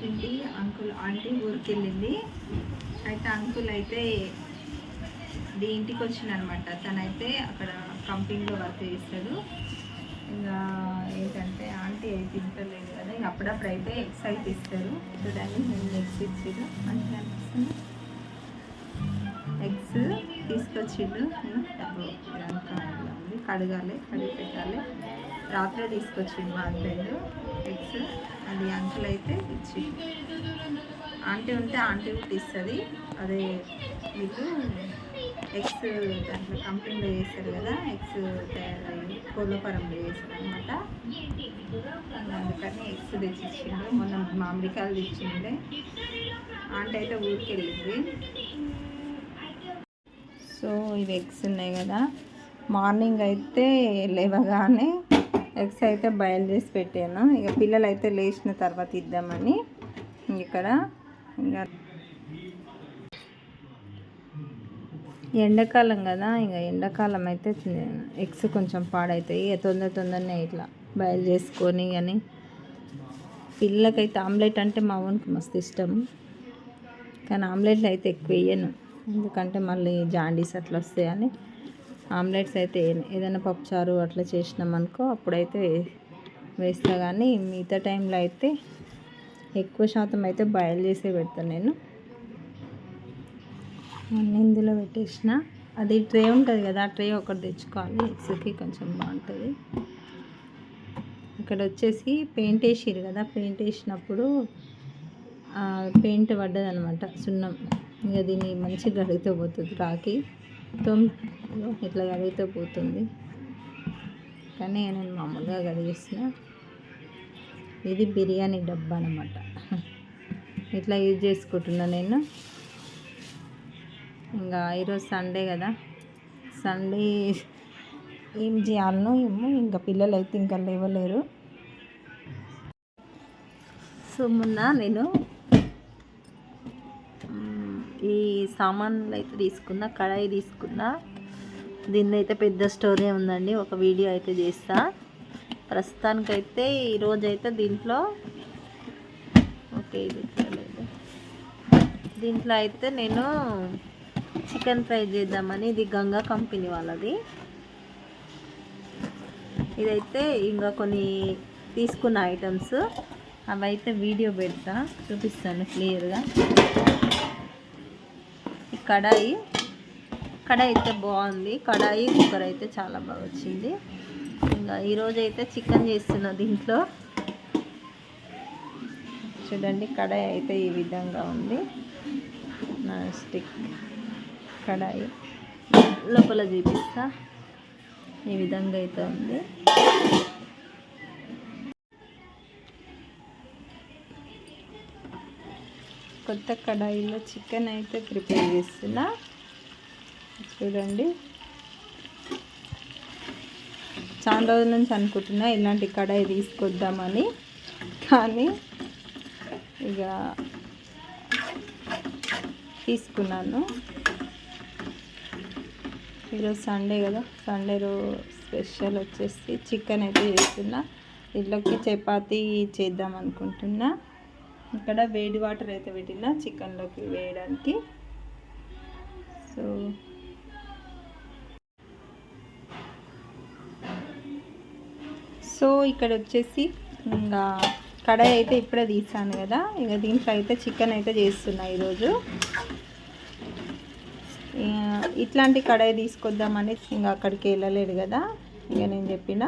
పక్కింటి ఆంటీ ఊరికి వెళ్ళింది. అయితే అంకుల్ అయితే ఇంటికి వచ్చిందనమాట. తనైతే అక్కడ కంపెనీలో వర్క్ చేస్తాడు. ఇంకా ఏంటంటే ఆంటీ అయితే తింటలేదు కదా, ఇక అప్పుడప్పుడు అయితే ఎగ్స్ అయితే ఇస్తారు. చూడండి నేను ఎగ్స్ ఇచ్చారు, మంచిగా అనిపిస్తుంది. ఎగ్స్ తీసుకొచ్చిండు. ఇదంతా ఉంది, కడగాలి, కడిగి పెట్టాలి. రాత్రే తీసుకొచ్చిండు మా హస్బెండ్ ఎగ్స్. అది అంకుల్ అయితే ఇచ్చిండు. ఆంటీ ఉంటే ఆంటీ కూడా ఇస్తుంది. అదే మీకు ఎగ్స్ దాంట్లో కంపెనీలో చేస్తారు కదా, ఎగ్స్ తయారయ్యి కోళ్ళఫారంలో చేస్తారు అనమాట. అందుకని ఎగ్స్ తెచ్చిచ్చిండు. మొన్న మామిడికాయలు తెచ్చిండే. ఆంటీ అయితే ఊరికి వెళ్ళింది. సో ఇవి ఎగ్స్ ఉన్నాయి కదా, మార్నింగ్ అయితే లేవగానే ఎగ్స్ అయితే బాయిల్ చేసి పెట్టాను. ఇక పిల్లలు అయితే లేచిన తర్వాత ఇద్దామని. ఇక్కడ ఇంకా ఎండాకాలం కదా, ఇంకా ఎండాకాలం అయితే ఎగ్స్ కొంచెం పాడవుతాయి. తొందరనే ఇట్లా బాయిల్ చేసుకొని. కానీ పిల్లలకైతే ఆమ్లెట్ అంటే మా వానికి మస్తు ఇష్టం. కానీ ఆమ్లెట్లు అయితే ఎక్కువ వేయను, ఎందుకంటే మళ్ళీ జాండీస్ అట్లా వస్తాయని. ఆమ్లెట్స్ అయితే ఏదైనా పప్పుచారు అట్లా చేసినామనుకో అప్పుడైతే వేస్తా. కానీ మిగతా టైంలో అయితే ఎక్కువ శాతం అయితే బాయిల్ చేసే పెడతాను నేను. అన్నీ ఇందులో పెట్టేసిన. అది ట్రే ఉంటుంది కదా, ఆ ట్రే ఒకటి తెచ్చుకోవాలి, ఎగ్స్కి కొంచెం బాగుంటుంది. ఇక్కడ వచ్చేసి పెయింట్ వేసిరు కదా, పెయింట్ వేసినప్పుడు పెయింట్ పడ్డదనమాట, సున్నం. ఇంకా దీన్ని మంచిగా గడిగితే పోతుంది, రాకి ఇట్లా గడిగితే పోతుంది. కానీ నేను మామూలుగా గడిగేసిన. ఇది బిర్యానీ డబ్బా అనమాట, ఇట్లా యూజ్ చేసుకుంటున్నా నేను. ఇంకా ఈరోజు సండే కదా, సండే ఏం చేయాలనో ఏమో. ఇంకా పిల్లలు అయితే ఇంకా లేవలేరు. సో మొన్న నేను ఈ సామాన్లు అయితే తీసుకున్నా, కడాయి తీసుకున్నా. దీన్ని అయితే పెద్ద స్టోరీ ఉందండి, ఒక వీడియో అయితే చేస్తా. ప్రస్తుతానికైతే ఈరోజైతే దీంట్లో ఓకే, దీంట్లో అయితే నేను చికెన్ ఫ్రై చేద్దామని. ఇది గంగా కంపెనీ వాళ్ళది. ఇదైతే ఇంకా కొన్ని తీసుకున్న ఐటమ్స్, అవైతే వీడియో పెడతా, చూపిస్తాను క్లియర్గా. ఈ కడాయి అయితే బాగుంది. కడాయి కుక్కర్ అయితే చాలా బాగా వచ్చింది. ఇంకా ఈరోజు అయితే చికెన్ చేస్తున్నా దీంట్లో. చూడండి కడాయి అయితే ఈ విధంగా ఉంది, నాన్ స్టిక్ కడాయి. లోపల చూపిస్తా, ఈ విధంగా అయితే ఉంది. కొత్త కడాయిలో చికెన్ అయితే ప్రిపేర్ చేస్తున్నా. చూడండి, చాలా రోజుల నుంచి అనుకుంటున్నా ఇలాంటి కడాయి తీసుకొద్దామని. కానీ ఇక తీసుకున్నాను. ఈరోజు సండే కదా, సండే రోజు స్పెషల్ వచ్చేసి చికెన్ అయితే చేస్తున్నా. దీంట్లోకి చపాతీ చేద్దాం అనుకుంటున్నా. ఇక్కడ వేడి వాటర్ అయితే పెట్టినా చికెన్లోకి వేయడానికి. సో ఇక్కడ వచ్చేసి ఇంకా కడాయి అయితే ఇప్పుడే తీసాను కదా, ఇక దీంట్లో అయితే చికెన్ అయితే చేస్తున్నా ఈరోజు. ఇట్లాంటి కడాయి తీసుకొద్దామని ఇంకా అక్కడికి వెళ్ళలేడు కదా, ఇక నేను చెప్పిన.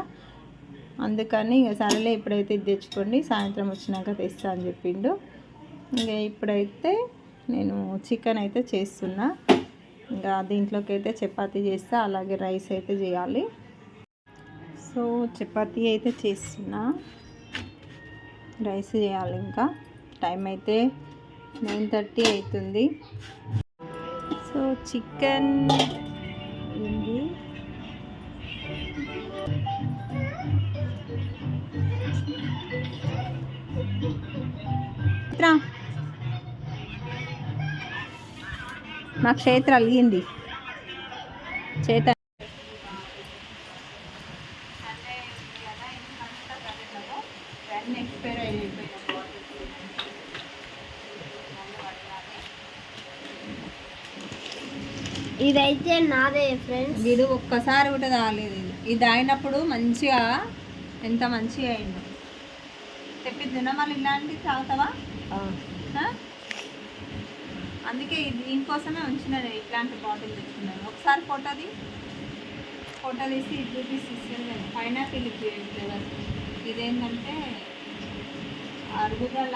అందుకని ఇక సరేలే ఇప్పుడైతే ఇది తెచ్చుకోండి, సాయంత్రం వచ్చినాక తెస్తా అని చెప్పిండు. ఇంకా ఇప్పుడైతే నేను చికెన్ అయితే చేస్తున్నా. ఇంకా దీంట్లోకి అయితే చపాతీ చేస్తా, అలాగే రైస్ అయితే చేయాలి. సో చపాతీ అయితే చేస్తున్నా, రైస్ చేయాలి. ఇంకా టైం అయితే 9:30 అవుతుంది. సో చికెన్ ఉంది. మా క్షేత్ర అలిగింది చేత. ఇదైతే నాదే ఫ్రెండ్స్. వీడు ఒక్కసారి కూడా తాగలేదు. ఇది తాగినప్పుడు మంచిగా ఎంత మంచిగా అయిండు. తెప్పిద్దునా మళ్ళీ ఇలాంటివి తాగుతావా? అందుకే దీనికోసమే ఉంచిన ఇట్లాంటి బాటిల్ తెచ్చుకున్నాను. ఒకసారి ఫోటో తీసి ఇది చూపిస్తే పైనాపిల్ ఫ్లేవర్. ఇదేంటంటే అరుగుదల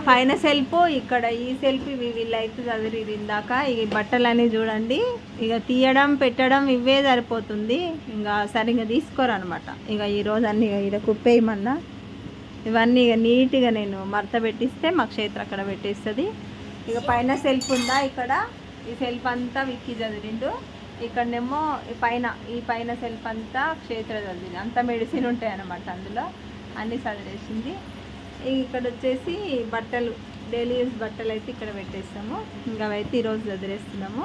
పైన సెల్ఫ్, ఇక్కడ ఈ సెల్ఫ్ వీళ్ళైతే చదివి ఇందాక. ఈ బట్టలన్నీ చూడండి, ఇక తీయడం పెట్టడం ఇవే సరిపోతుంది. ఇంకా సరిగ్గా తీసుకోరనమాట. ఇక ఈరోజు అన్నీ ఇక కుప్పేయమన్నా ఇవన్నీ ఇక నీట్గా నేను మడత పెట్టిస్తే మా క్షేత్ర అక్కడ పెట్టేస్తుంది. ఇక పైన సెల్ఫ్ ఉందా, ఇక్కడ ఈ సెల్ఫ్ అంతా విక్కి చదివిండు. ఇక్కడనేమో ఈ పైన సెల్ఫ్ అంతా క్షేత్ర చదివింది. అంతా మెడిసిన్ ఉంటాయి అన్నమాట, అందులో అన్నీ చదివేసింది. ఇక్కడ వచ్చేసి బట్టలు, డైలీ యూస్ బట్టలు అయితే ఇక్కడ పెట్టేస్తాము. ఇంకా అవైతే ఈరోజు చదివేస్తున్నాము.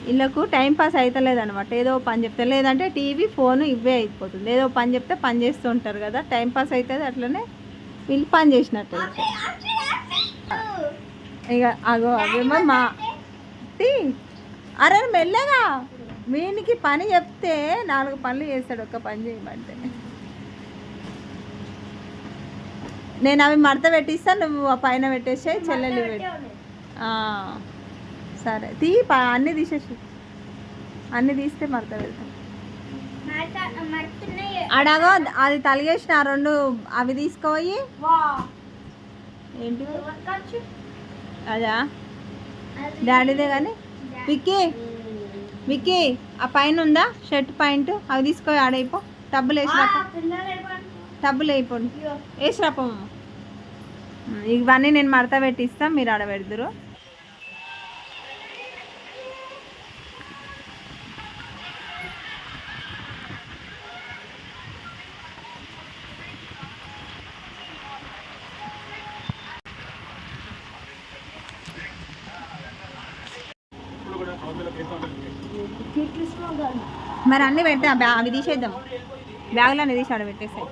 వీళ్ళకు టైంపాస్ అవుతలేదు అనమాట. ఏదో పని చెప్తే, లేదంటే టీవీ ఫోను ఇవే అయిపోతుంది. ఏదో పని చెప్తే పని చేస్తూ ఉంటారు కదా, టైంపాస్ అవుతుంది. అట్లనే వీళ్ళు పని చేసినట్టు. ఇక అవేమో మా అరే మెల్లగా, వీనికి పని చెప్తే 4 పనులు చేస్తాడు, ఒక్క పని చేయమంటే. నేను అవి మడత పెట్టిస్తాను, నువ్వు ఆ పైన పెట్టేసే చెల్లెలు పెట్టి. సరే అన్నీ తీసేసి, అన్నీ తీస్తే మడత పెడతాం. అడగో అది తలిగేసిన 2 అవి తీసుకోయి. ఏంటి అదా డాడీదే. కానీ విక్కీ ఆ పైన ఉందా షర్ట్ పాయింట్, అవి తీసుకో. ఆడైపో టబ్బులు వేసిపోండి, వేసిరాపమ్మ. ఇవన్నీ నేను మడత పెట్టిస్తాను, మీరు ఆడ పెడదురు. మరి అన్నీ పెడితే అవి తీసేద్దాం, బ్యాగులో అన్నీ తీసి ఆడ పెట్టేస్తాయి.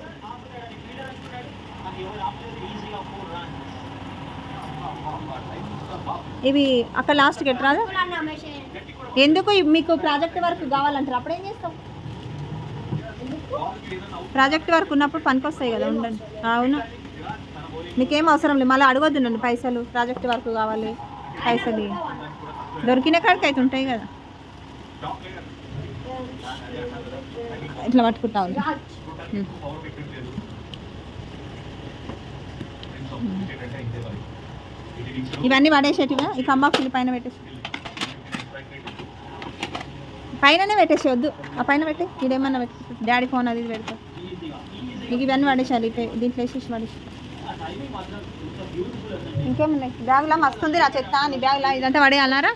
ఇవి అక్కడ లాస్ట్కి ఎట్రాదు. ఎందుకు మీకు ప్రాజెక్ట్ వర్క్ కావాలంటారు, అప్పుడేం చేస్తాం? ప్రాజెక్ట్ వర్క్ ఉన్నప్పుడు పనికొస్తాయి కదా, ఉండండి. అవును, మీకేం అవసరం లేదు, మళ్ళీ అడగొద్దు నన్ను పైసలు. ప్రాజెక్ట్ వర్క్ కావాలి పైసలు దొరికిన కాడికి అయితే ఉంటాయి కదా. ఇట్లా పట్టుకుంటా ఉంది. ఇవన్నీ పడేసేటివా? ఈ కంబాక్సులు పైన పెట్టేసి, పైననే పెట్టేసి, వద్దు ఆ పైన పెట్టి. ఇదేమన్నా పెట్టి డాడీ ఫోన్ అది ఇది పెడతా. మీకు ఇవన్నీ పడేసాలి, దీంట్లో వేసేసి పడేసి. ఇంకేమున్నాయి బ్యాగులా? మస్తుంది రా చెత్త. నీ బ్యాగులా ఇదంతా పడేయాలన్నారా?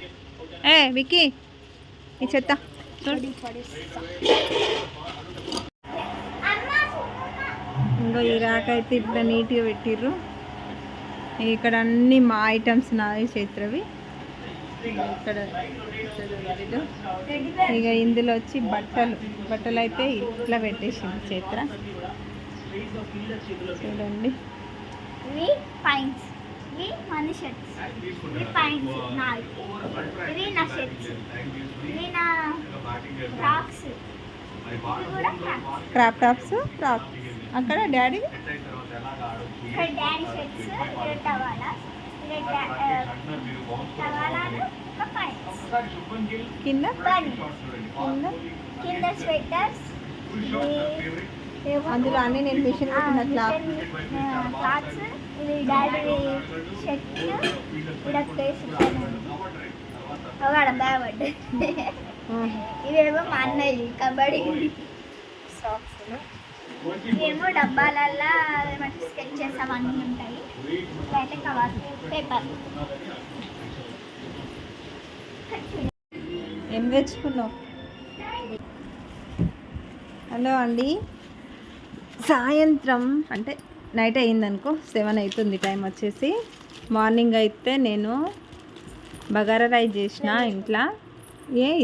విక్కీ ఈ చెత్త ఇంకో ఈ ర్యాక్ అయితే ఇట్లా నీట్గా పెట్టిర్రు. ఇక్కడ అన్నీ మా ఐటమ్స్ నావి చేతులవి. ఇక్కడ ఇక ఇందులో వచ్చి బట్టలు అయితే ఇట్లా పెట్టేసింది చేత్ర. చూడండి, ఇవి పాయింట్స్, ఇవి మన షర్ట్స్, ఇవి పాయింట్స్ నావి, ఇవి నా షర్ట్స్, ఇవి నా ఫ్రాక్స్, ఇవి కూడా క్రాప్ టాప్స్, ఫ్రాక్స్. అక్కడ డాడీ ఇక్కడ డాడీ షర్ట్స్, ఇవి టవాలాస్, ఇవి టవాలాలు, ఇంకా పాయింట్స్. కింద కింద స్వెటర్స్, అందులో అన్నీ నేను మిషన్ పెట్టిన క్లాత్స్. ఇది డాడీ షర్ట్, ఇక్కడ ప్లేస్ బ్యాగ్. ఇవేమో మా అన్నయ్య కబడ్డీ సాక్స్. ఇవేమో డబ్బాలల్లో స్కెచెస్ అవన్నీ ఉంటాయి. ఇవైతే కవర్ పేపర్. ఏం తెచ్చుకున్నావు? హలో అండి, సాయంత్రం అంటే నైట్ అయిందనుకో, 7 అవుతుంది టైం వచ్చేసి. మార్నింగ్ అయితే నేను బగారా రైస్ చేసిన ఇంట్లో.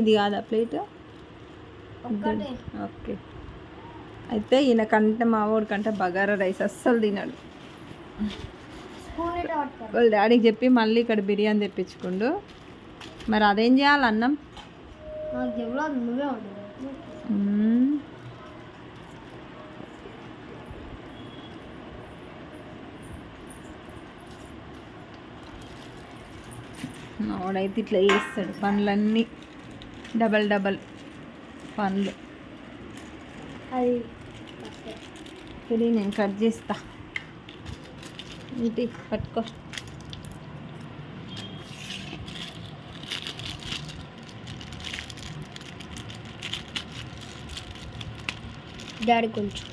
ఇది కాదా ప్లేట్? ఓకే. అయితే ఈయనకంటే మా వాడికంటే బగారా రైస్ అస్సలు తినడు. వాళ్ళ డాడీకి చెప్పి మళ్ళీ ఇక్కడ బిర్యానీ తెప్పించుకుండు. మరి అదేం చేయాలి అన్నం? నాకు ఎవరో నువ్వే ఉండదు. ఆవిడైతే ఇట్లా చేస్తాడు పనులన్నీ, డబల్ డబల్ పనులు. అది ఇది నేను కట్ చేస్తా, ఇంటి పట్టుకో. డాడీ కొంచెం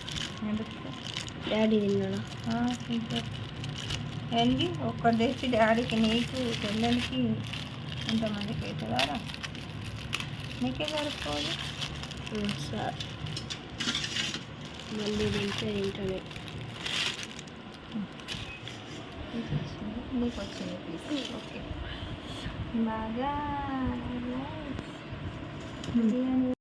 డాడీ తిన్నాడా? ఏంటి ఒక్కటి తెచ్చి డాడీకి, నీకు, చెల్లెలకి ఎంతమందికి అవుతుందా? నీకే సరిపోదు. సార్ మళ్ళీ తింటే తింటానే. నీకు వచ్చింది పీస్. ఓకే బాగా